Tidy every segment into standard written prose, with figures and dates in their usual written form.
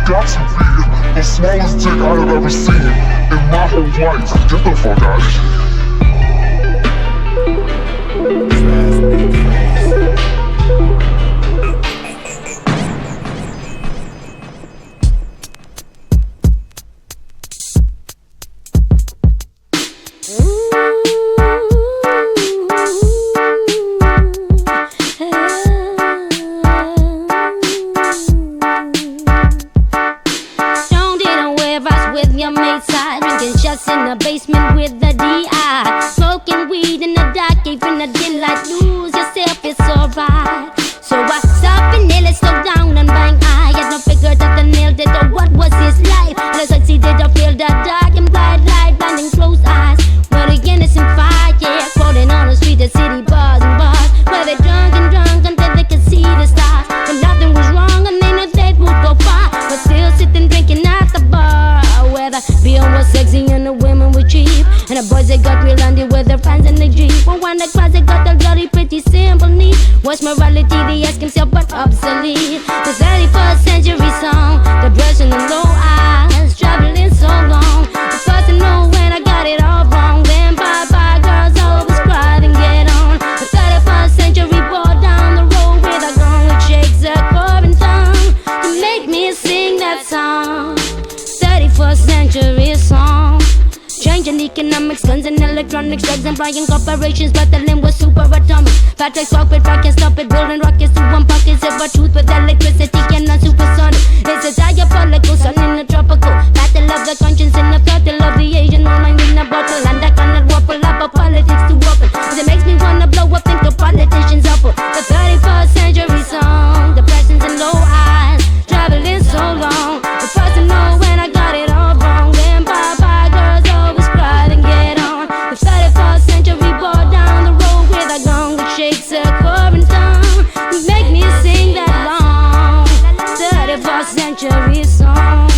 got to be the smallest dick I have ever seen in my whole life. Get the fuck out of here. What's morality? They ask himself, but obsolete. The 31st century song, depression and low eyes, traveling so long. The first to know when I got it all wrong. Then bye-bye girls, always cry and get on. The 31st century brought down the road with a gun which shakes a curving tongue to make me sing that song. 31st century song. Changing economics, guns and electronics, drugs and buying corporations, battling with super atomic. Patrick's walk with rock, can't stop it, building rockets to one pocket, silver truth with electricity and non supersonic. It's a diabolical sun in the tropical battle of the conscience in the battle of the Asian woman in a bottle, and I cannot waffle about politics too often, 'cause it makes me wanna blow up into politicians awful. The 31st century song, depressions and low eyes, traveling so long. The first to know when I got it all wrong. Then bye-bye girls, always cry and get on. The 31st century brought down the road with a gun which shakes a current tongue. Make me sing that long 31st century song.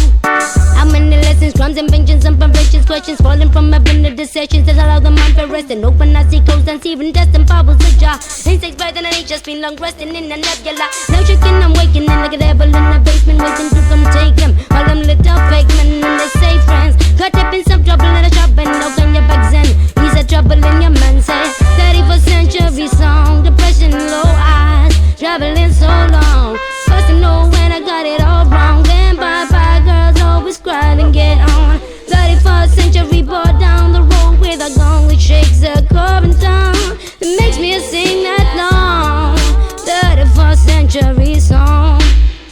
How many lessons, crumbs and vengeance and perversions, questions falling from heaven to decisions that allow the mind to rest and open as he closed and even death and bubbles ajar. Insects better than just been long resting in a nebula. Now shaking, I'm waking in like a devil in the basement, waiting to come take them. All them little fake men and they say friends, got up in some trouble in a shop and open your bags in. He's a trouble in your man, say 31st century song, depression, low eyes, traveling so long. First to know when I got it all wrong. Then bye-bye girls, always cry and get on. 31st century brought down the road with a gun which shakes a current tongue that makes me sing that long 31st century song.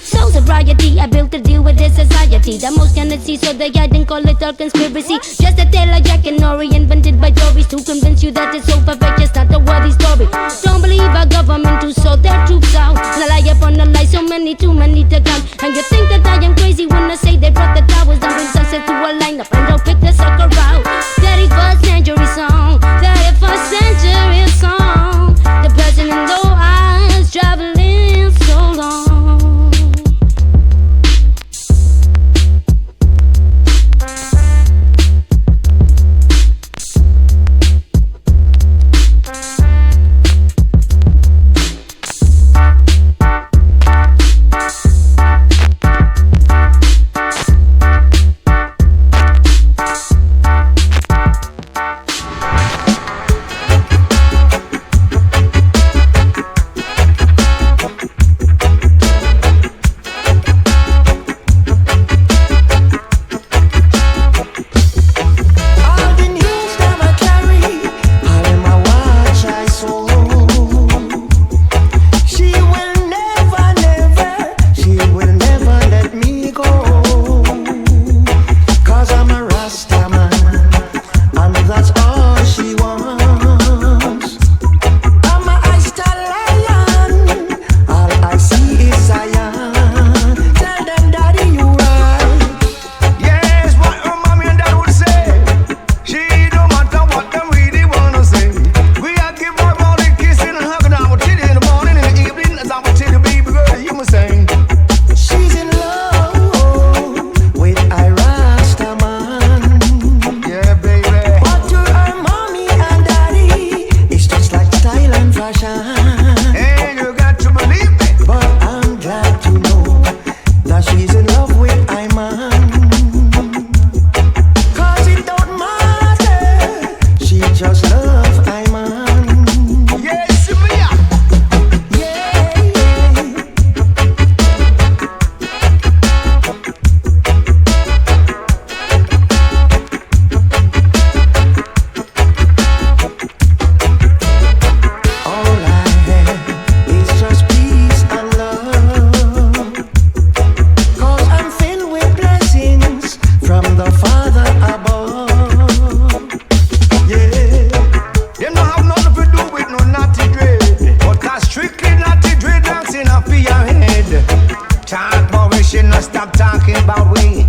So sobriety, I built to deal with this society that most cannot see, so they hide and call it a conspiracy. Just a tale of Jack and Nori invented by Tories to convince you that it's so perfect, just not a worthy story. Don't believe our government to sort their troops out. And I lie upon a lie, so many, too many to count. And you think that I am crazy when I say they brought the towers down, bring sunset to a lineup and don't pick the sucker out. 31st century song, 31st century song. The president low eyes, traveling so long. she not stop talking about we.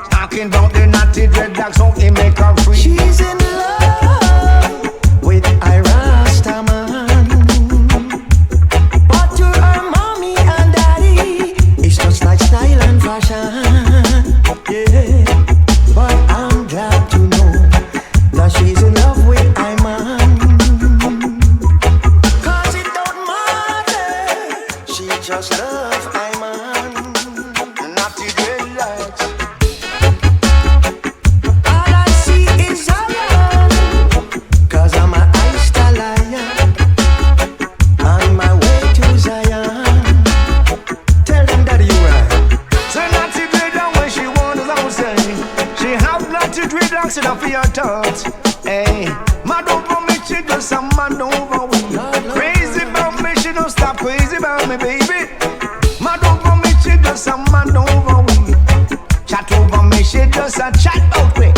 Talking about the naughty dreadlocks, how he make her free. She's in love with I Rasta man, but to her mommy and daddy, it's just like style and fashion. Yeah, but I'm glad to know that she's in love with I man. 'Cause it don't matter, she just love I man. Naughty dreadlocks. All I see is Zion, 'cause I'm a stallion on my way to Zion. Tell them that you right. So naughty dreadlocks when she wanders out saying she have naughty dreadlocks in her for your thoughts. Hey, mad over me, she just a man over me. Crazy about me, she don't stop crazy about me, baby. Mad over me, she just a man over me. Chat over me, she just a chat about me.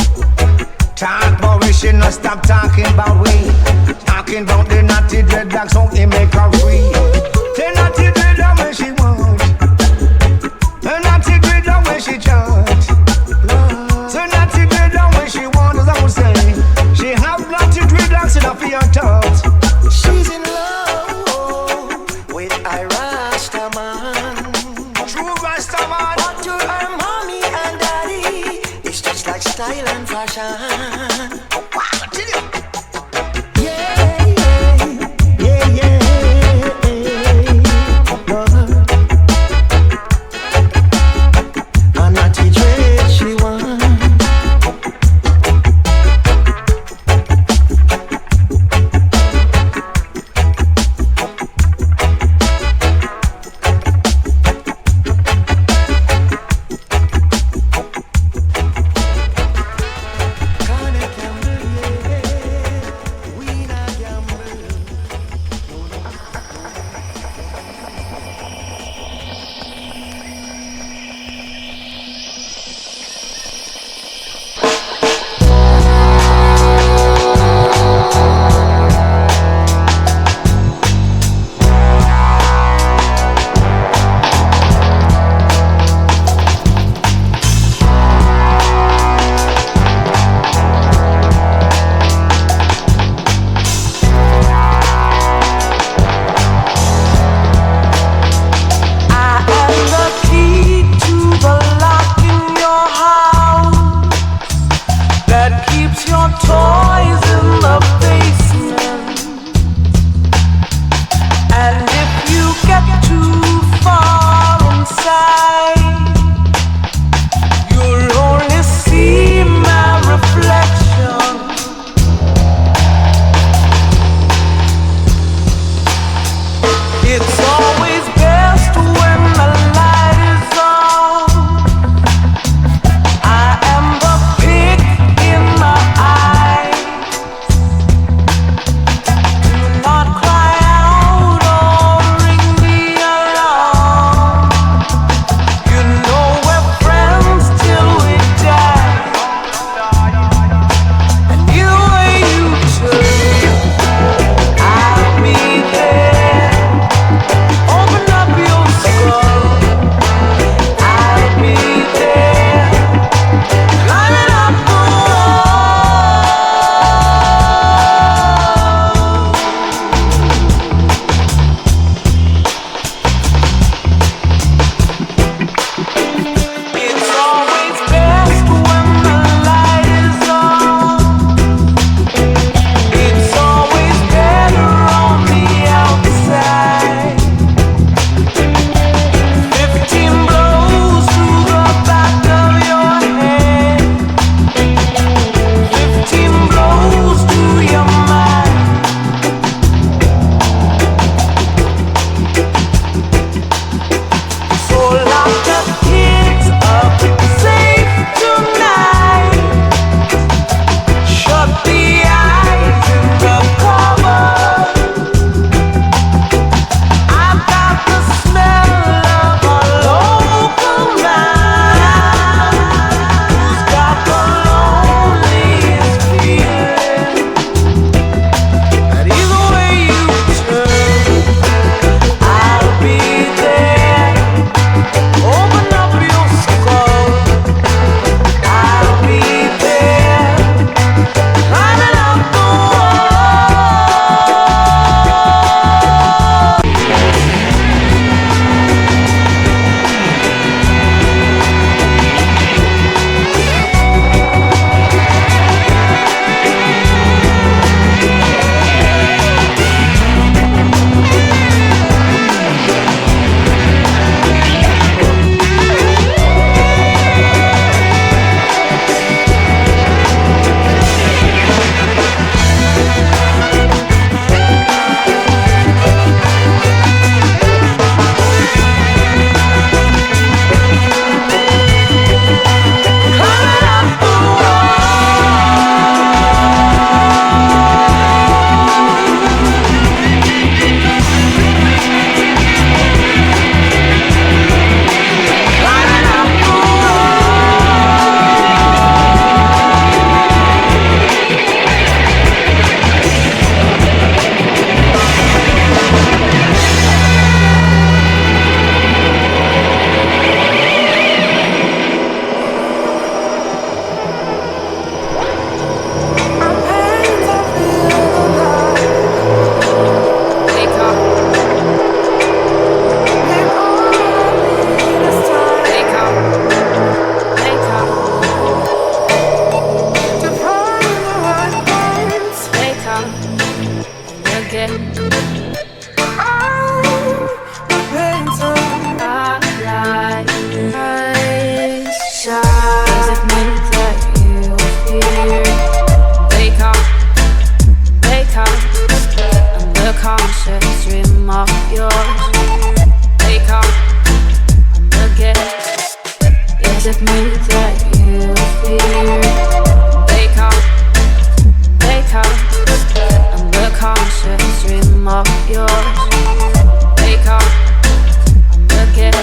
Talk about me, she not stop talking about we. Talking about the naughty dreadlocks, how he make her free. The naughty dreadlock when she want, the naughty dreadlock when she chant. The naughty dreadlock when she want, as I would say, she have naughty dreadlocks in her for your thoughts. She's in love with I Rasta man, True Rasta man. but to her mommy and daddy, it's just like style and fashion. Yeah, yeah, yeah, yeah. Lord. I'm not the dread she want. Cornel. conscious rim of yours. Wake up, I'm looking. Is it me that you fear? Wake up, I'm the conscious rim of yours. Wake up, I'm looking.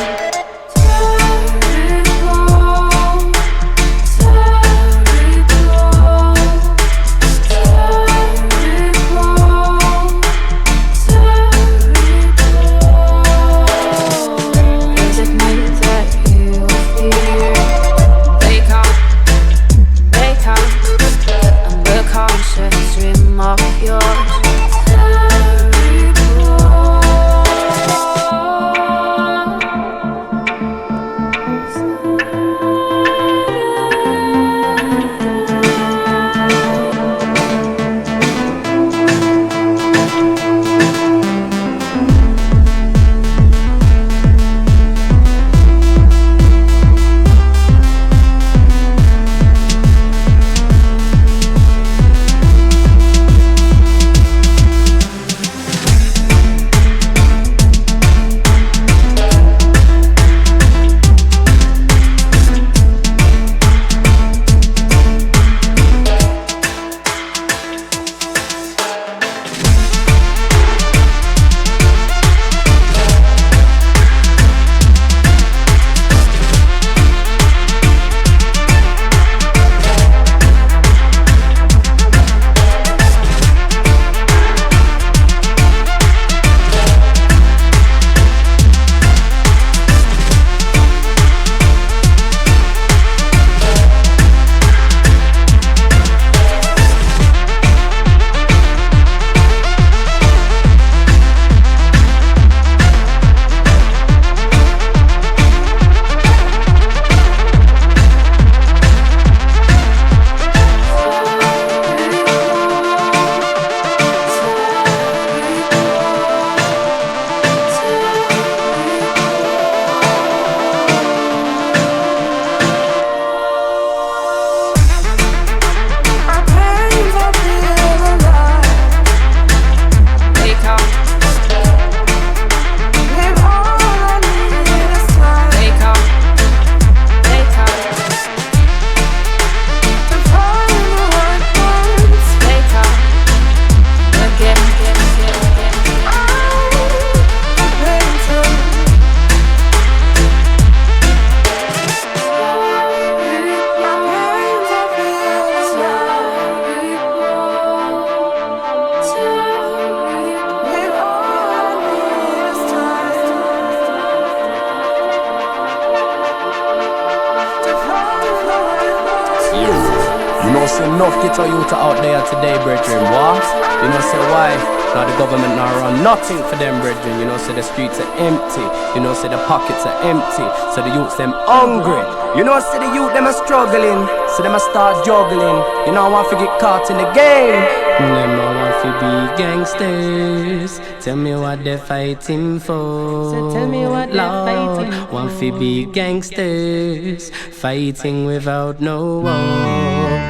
enough get a youth out there today, brethren. What? You know, say why? Now the government now run nothing for them, brethren. You know, say the streets are empty. You know, say the pockets are empty. So the youths them hungry. You know, say the youth them are struggling. So them a start juggling. You know, I want to get caught in the game. Them I want to be gangsters. Tell me what they're fighting for. So tell me what they're fighting for. Want to be gangsters, fighting without no war.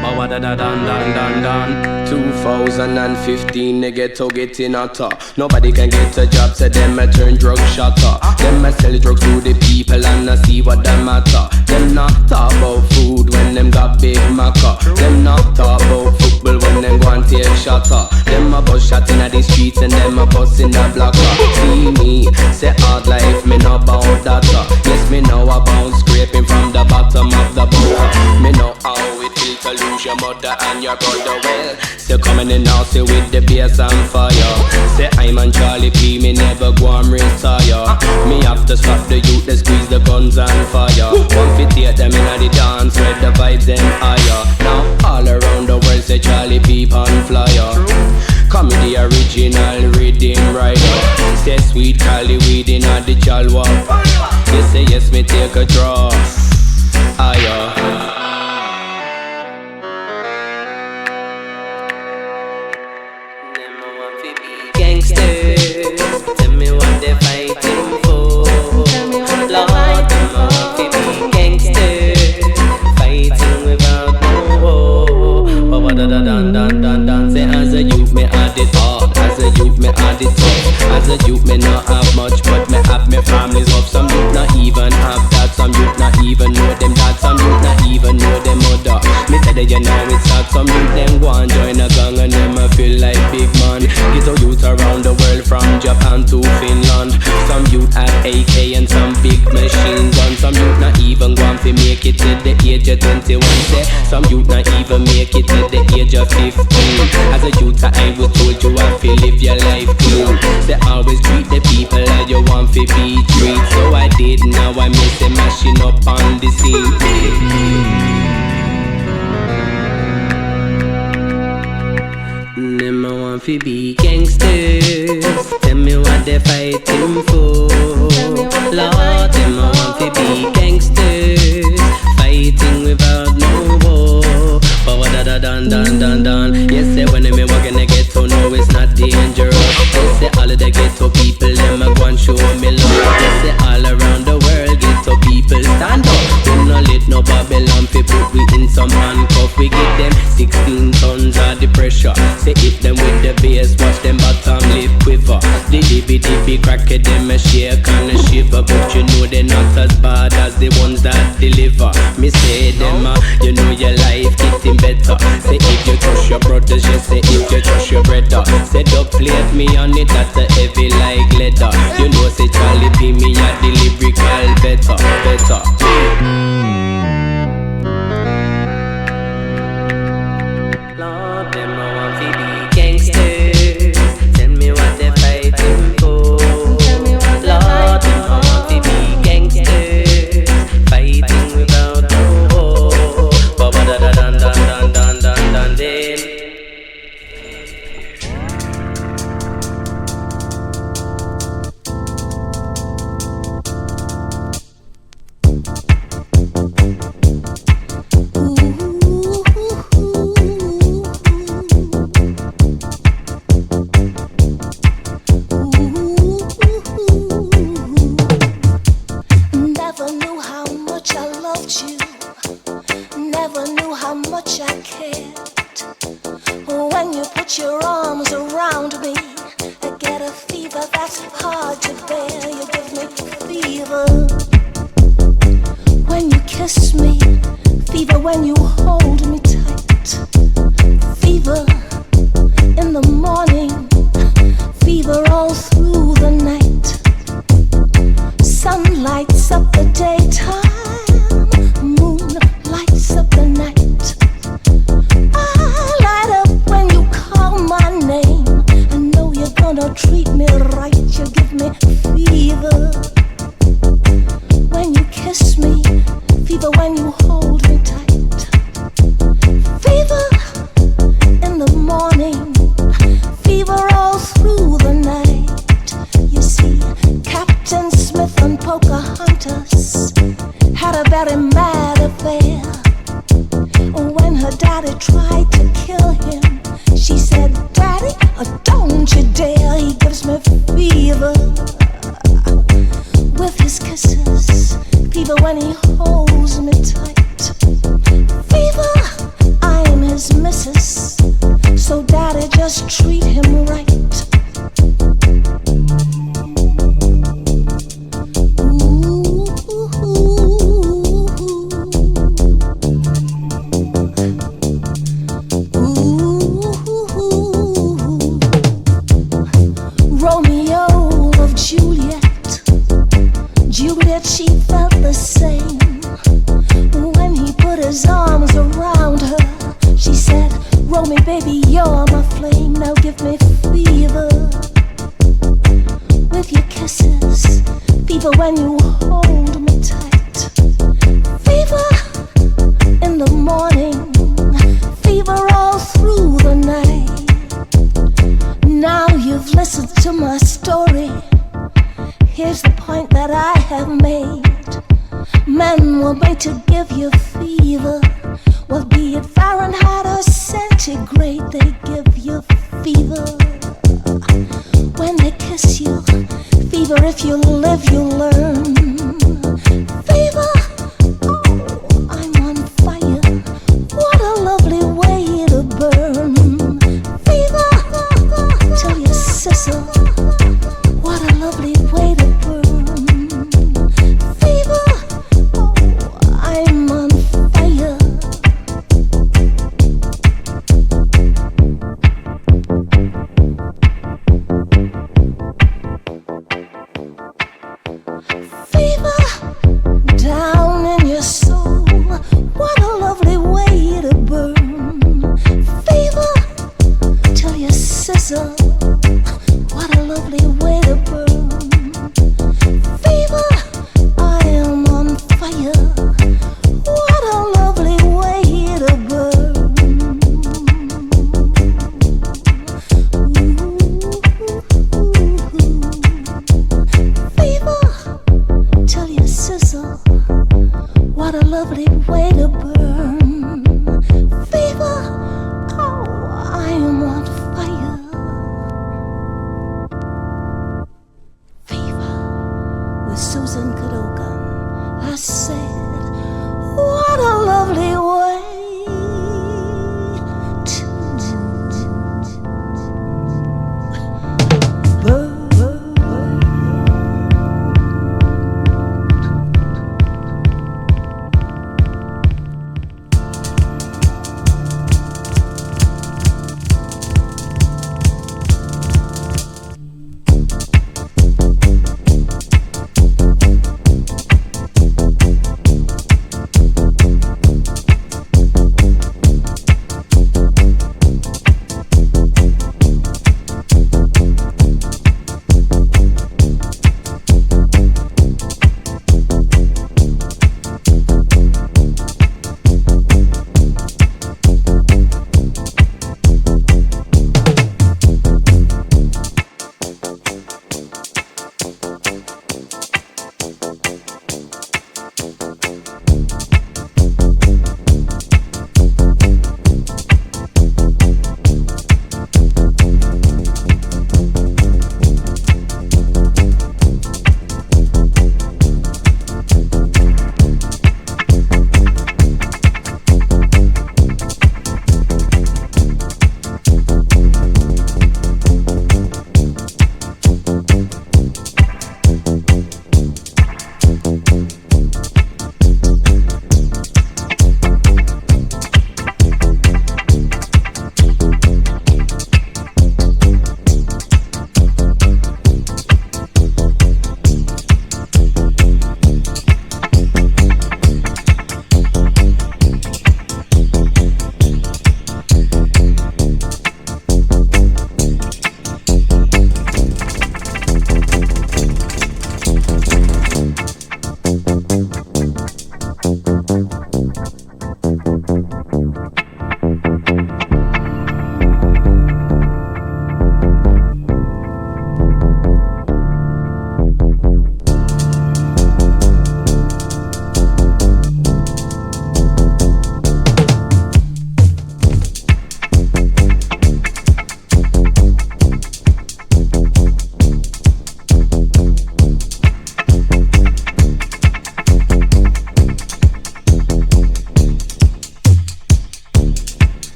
But what da da dan dan dan dan. 2015, they getting hotter. Nobody can get a job, so them a turn drug shotter. Them a sell drugs to the people and I see what them matter. Them not talk about food when them got big maca. Them not talk about football when them go and take shatter. Them a bus shot in the streets and them a bus in the blocker. See me, say hard life, me know about that. Yes, me know about scraping from the bottom of the bowl. Me know how it feels to lose your mother and your brother. Well, still coming in now, say with the bass and fire. Say I'm on Charlie P, me never go and retire. Me have to stop the youth, they squeeze the guns and fire. One fit take them in the dance, where the vibes them higher. Now all around the world say Charlie P on flyer. Come the original rhythm rider. Say sweet Cali weed in the chalwa. They say yes, me take a draw. Higher. Gangsters, tell me what they're fighting for. Lord, them want to be gangsters, fighting without no war. But what da dan dan dan dan. Say as a youth me had it hard, as a youth me had it hard. you know it's hot. Some youth them go and join a gang and them a feel like big man. Get a youth around the world from Japan to Finland. Some youth have AK and some big machine guns. Some youth not even going to make it to the age of 21. Say some youth not even make it to the age of 15. As a youth I was told you have to live your life clean. Say always treat the people like you want to be treated. So I did, now I miss them mashing up on the scene. Them I want to be gangsters. Tell me what they fighting for. Lord, them I want to be gangsters, fighting without no war. But dun. Yes, say when I'm walking the ghetto, no, it's not dangerous. Yes, say all of the ghetto people, them a go and show me love. Yes, say all around the world, ghetto people stand up. We no let no Babylon fi put we in some handcuff. We give them 16 tons of the pressure. Say hit them with the bass, watch them bottom lip quiver. The dibby crack it, them a shake and a shiver. But you know they're not as bad as the ones that deliver. Me say them you know your life getting better. Say if you trust your brothers, just say if you trust your brother. Say don't plate me on it, that's a heavy like leather. You know say Charlie P me a the lyrical better. Lord, them I want to be gangsters. Tell me what they fighting for. Lord, them I want to be gangsters, fighting without no war. But dun. Never knew how much I loved you. Never knew how much I cared. When you put your arms around me, I get a fever that's hard to bear. You give me fever when you kiss me, fever when you hold me tight, fever in the morning, fever all through the night. Sun lights up the daytime, moon lights up the night. I light up when you call my name. I know you're gonna treat me right. You give me fever when you kiss me, fever when you hold me tight, fever in the morning, fever all through the night. You see, Captain Smith and Pocahontas had a very mad affair. When her daddy tried to kill him, she said, "Daddy, don't you dare." He gives me fever with his kisses, fever when he holds me tight, fever, I'm his missus, so daddy just treat him right. She felt the same when he put his arms around her. She said, "Romy, baby, you're my flame. Now give me fever with your kisses, fever when you hold me tight, fever in the morning, fever all through the night." Now you've listened to my story. Here's the point that I have made. Men were made to give you fever. Well, be it Fahrenheit or centigrade, they give you fever. When they kiss you, fever if you live, you learn. Fever, oh, I'm on fire. What a lovely way to burn. Fever, till you sizzle. What a lovely way to burn. Fever, oh, I'm on fire. a lovely way to burn.